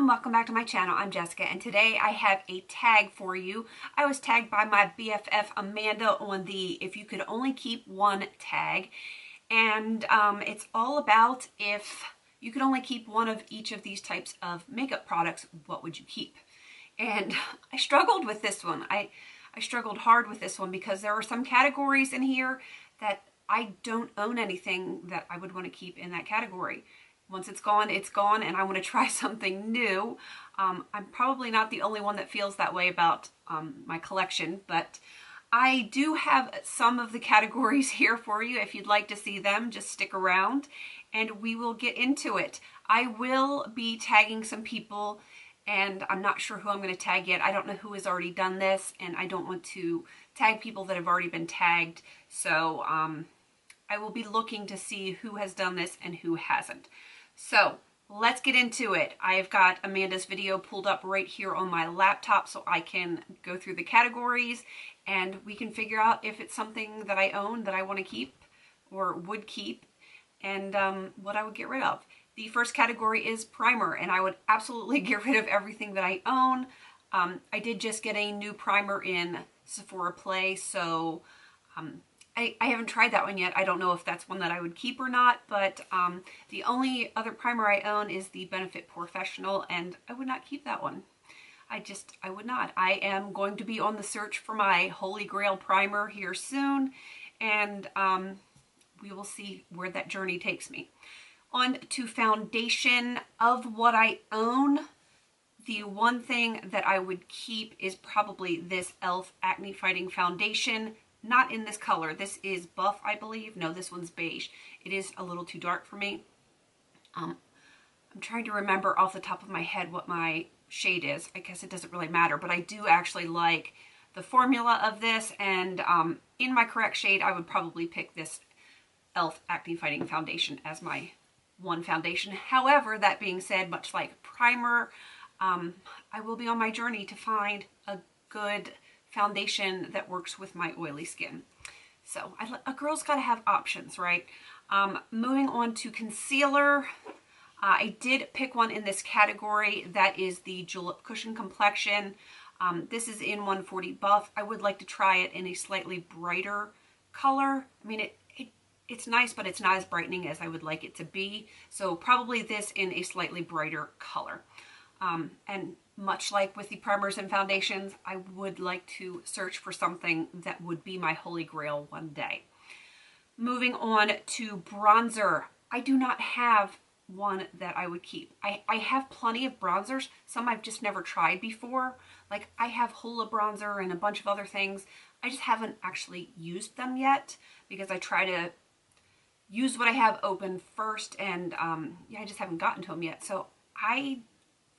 Welcome back to my channel. I'm Jessica, and today I have a tag for you. I was tagged by my BFF Amanda on the "if you could only keep one" tag, and it's all about if you could only keep one of each of these types of makeup products, what would you keep? And I struggled with this one. I struggled hard with this one because there are some categories in here that I don't own anything that I would want to keep in that category. Once it's gone, and I want to try something new. I'm probably not the only one that feels that way about my collection, but I do have some of the categories here for you. If you'd like to see them, just stick around and we will get into it. I will be tagging some people, and I'm not sure who I'm going to tag yet. I don't know who has already done this, and I don't want to tag people that have already been tagged. So I will be looking to see who has done this and who hasn't. So let's get into it. I've got Amanda's video pulled up right here on my laptop so I can go through the categories and we can figure out if it's something that I own that I want to keep or would keep, and what I would get rid of. The first category is primer, and I would absolutely get rid of everything that I own. I did just get a new primer in Sephora Play, so I haven't tried that one yet. I don't know if that's one that I would keep or not, but the only other primer I own is the Benefit Professional, and I would not keep that one. I would not. I am going to be on the search for my Holy Grail primer here soon, and we will see where that journey takes me. On to foundation. Of what I own, the one thing that I would keep is probably this e.l.f. Acne Fighting Foundation. Not in this color. This is buff, I believe. No, this one's beige. It is a little too dark for me. I'm trying to remember off the top of my head what my shade is. I guess it doesn't really matter, but I do actually like the formula of this, and in my correct shade, I would probably pick this e.l.f. Acne Fighting Foundation as my one foundation. However, that being said, much like primer, I will be on my journey to find a good foundation that works with my oily skin. So a girl's got to have options, right? Moving on to concealer. I did pick one in this category. That is the Julep Cushion Complexion. This is in 140 Buff. I would like to try it in a slightly brighter color. I mean, it's nice, but it's not as brightening as I would like it to be. So probably this in a slightly brighter color. And much like with the primers and foundations, I would like to search for something that would be my holy grail one day. Moving on to bronzer. I do not have one that I would keep. I have plenty of bronzers. Some I've just never tried before. Like I have Hoola bronzer and a bunch of other things. I just haven't actually used them yet because I try to use what I have open first, and yeah, I just haven't gotten to them yet. So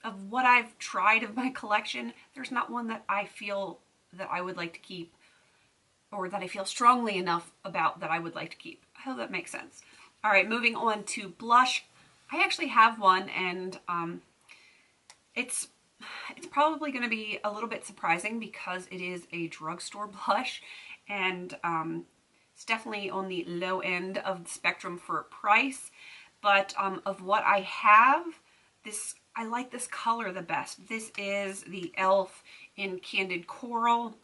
of what I've tried of my collection, there's not one that I feel that I would like to keep, or that I feel strongly enough about that I would like to keep. I hope that makes sense. All right, moving on to blush. I actually have one, and it's probably going to be a little bit surprising because it is a drugstore blush, and it's definitely on the low end of the spectrum for price. But of what I have, I like this color the best. This is the e.l.f. in Candid Coral.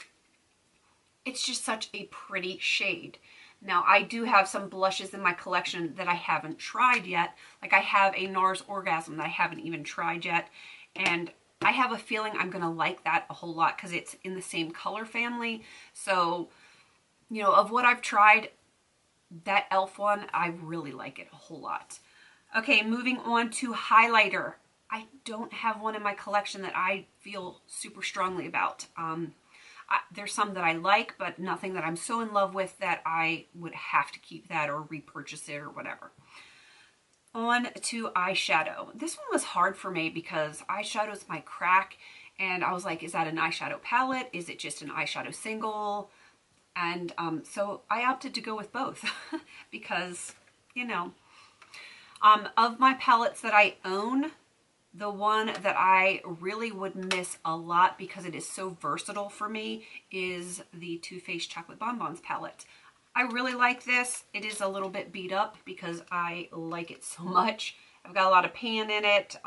It's just such a pretty shade. Now, I do have some blushes in my collection that I haven't tried yet. Like I have a NARS Orgasm that I haven't even tried yet. And I have a feeling I'm going to like that a whole lot because it's in the same color family. So, you know, of what I've tried, that e.l.f. one, I really like it a whole lot. Okay, moving on to highlighter. I don't have one in my collection that I feel super strongly about. There's some that I like, but nothing that I'm so in love with that I would have to keep that or repurchase it or whatever. On to eyeshadow. This one was hard for me because eyeshadow is my crack, And I was like, is that an eyeshadow palette? Is it just an eyeshadow single? And so I opted to go with both because, you know, of my palettes that I own, the one that I really would miss a lot because it is so versatile for me is the Too Faced Chocolate Bonbons palette. I really like this. It is a little bit beat up because I like it so much. I've got a lot of pan in it.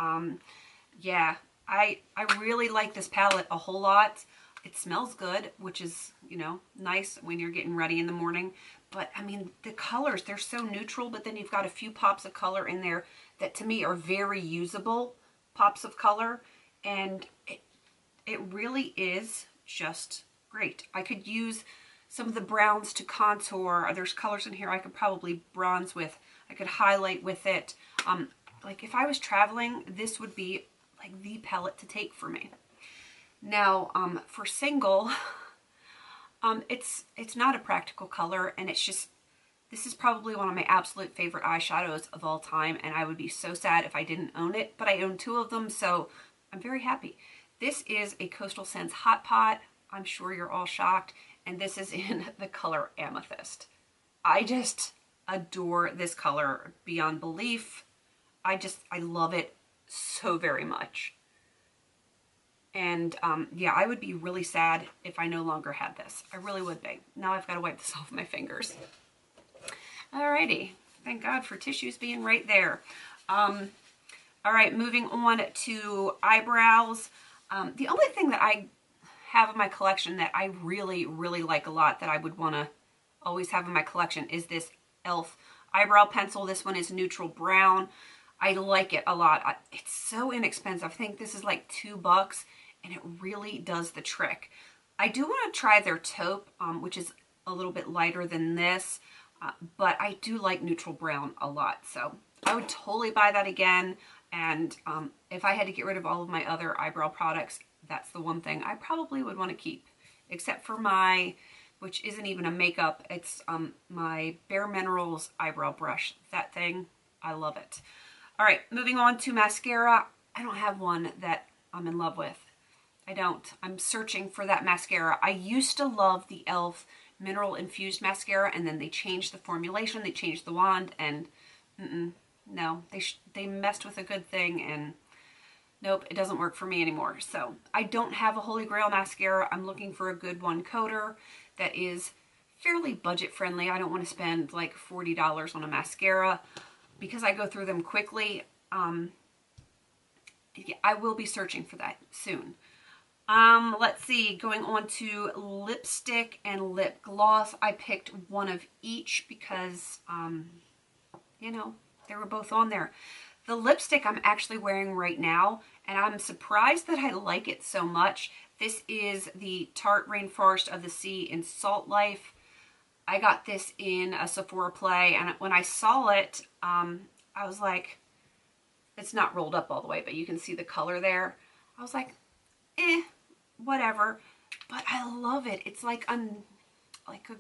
Yeah, I really like this palette a whole lot. It smells good, which is, you know, nice when you're getting ready in the morning. But, I mean, the colors, they're so neutral, but then you've got a few pops of color in there that, to me, are very usable pops of color. And it really is just great. I could use some of the browns to contour. There's colors in here I could probably bronze with. I could highlight with it. Like, if I was traveling, this would be, like, the palette to take for me. Now, for single, it's not a practical color, and it's just, this is probably one of my absolute favorite eyeshadows of all time, and I would be so sad if I didn't own it, but I own two of them, so I'm very happy. This is a Coastal Scents Hot Pot. I'm sure you're all shocked, and this is in the color Amethyst. I just adore this color beyond belief. I love it so very much. And yeah, I would be really sad if I no longer had this. I really would be. Now I've got to wipe this off my fingers. Alrighty. Thank God for tissues being right there. All right, moving on to eyebrows. The only thing that I have in my collection that I really, really like a lot that I would want to always have in my collection is this e.l.f. eyebrow pencil. This one is neutral brown. I like it a lot. It's so inexpensive. I think this is like $2, and it really does the trick. I do want to try their taupe, which is a little bit lighter than this, but I do like neutral brown a lot. So I would totally buy that again. And if I had to get rid of all of my other eyebrow products, that's the one thing I probably would want to keep, except for my, which isn't even a makeup, it's my Bare Minerals eyebrow brush. That thing, I love it. All right, moving on to mascara. I don't have one that I'm in love with. I don't. I'm searching for that mascara. I used to love the e.l.f. Mineral Infused Mascara, and then they changed the formulation, they changed the wand, and no, they messed with a good thing, and nope, it doesn't work for me anymore. So I don't have a Holy Grail mascara. I'm looking for a good one coater that is fairly budget friendly. I don't want to spend like $40 on a mascara because I go through them quickly. Yeah, I will be searching for that soon. Let's see, going on to lipstick and lip gloss. I picked one of each because, you know, they were both on there. The lipstick I'm actually wearing right now, and I'm surprised that I like it so much. This is the Tarte Rainforest of the Sea in Salt Life. I got this in a Sephora play, and when I saw it, I was like, it's not rolled up all the way, but you can see the color there. I was like, whatever. But I love it. It's like a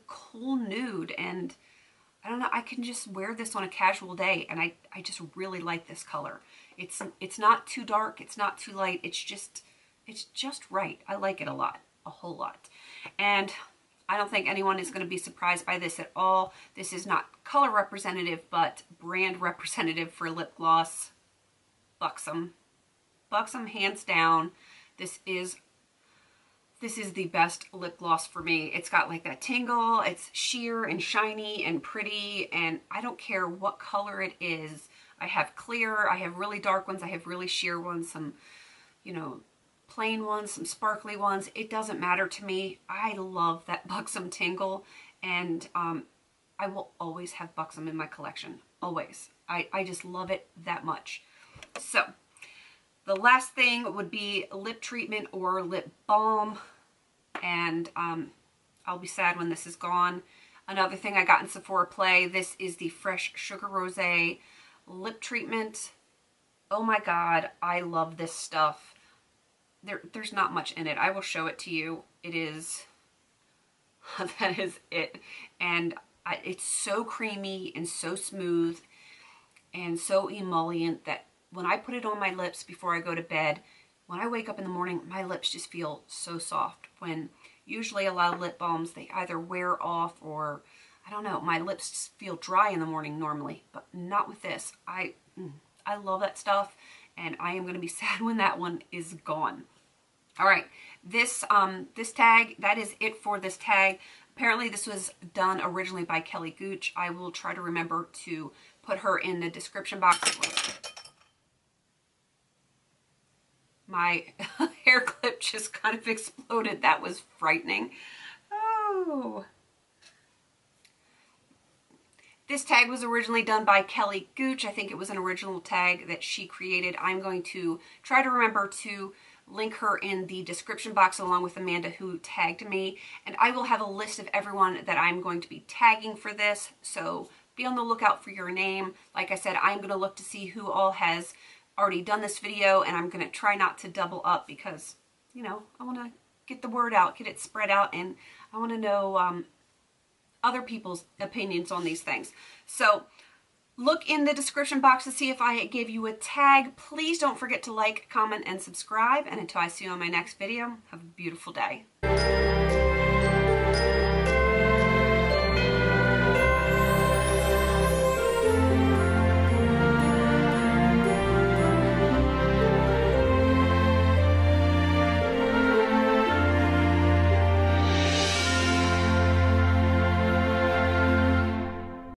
cool nude, and I don't know, I can just wear this on a casual day, and I just really like this color. It's not too dark, it's not too light, it's just right. I like it a lot, a whole lot. And I don't think anyone is going to be surprised by this at all. This is not color representative, but brand representative for lip gloss. Buxom. Buxom, hands down. This is the best lip gloss for me. It's got like that tingle. It's sheer and shiny and pretty, and I don't care what color it is. I have clear, I have really dark ones, I have really sheer ones, some, you know, plain ones, some sparkly ones. It doesn't matter to me. I love that Buxom tingle, and I will always have Buxom in my collection. Always. I just love it that much. So, the last thing would be lip treatment or lip balm, and I'll be sad when this is gone. Another thing I got in Sephora Play, this is the Fresh Sugar Rosé lip treatment. Oh my God, I love this stuff. There's not much in it. I will show it to you. It is, that is it. And it's so creamy and so smooth and so emollient that when I put it on my lips before I go to bed, when I wake up in the morning, my lips just feel so soft. When usually a lot of lip balms, they either wear off or, I don't know, my lips feel dry in the morning normally, but not with this. I love that stuff, and I am going to be sad when that one is gone. All right, this tag, that is it for this tag. Apparently this was done originally by Kelly Gooch. I will try to remember to put her in the description box. My hair clip just kind of exploded. That was frightening. Oh. This tag was originally done by Kelly Gooch. I think it was an original tag that she created. I'm going to try to remember to link her in the description box along with Amanda, who tagged me. And I will have a list of everyone that I'm going to be tagging for this. So be on the lookout for your name. Like I said, I'm going to look to see who all has already done this video, and I'm going to try not to double up because, you know, I want to get the word out, get it spread out, and I want to know other people's opinions on these things. So look in the description box to see if I gave you a tag. Please don't forget to like, comment, and subscribe. And until I see you on my next video, have a beautiful day.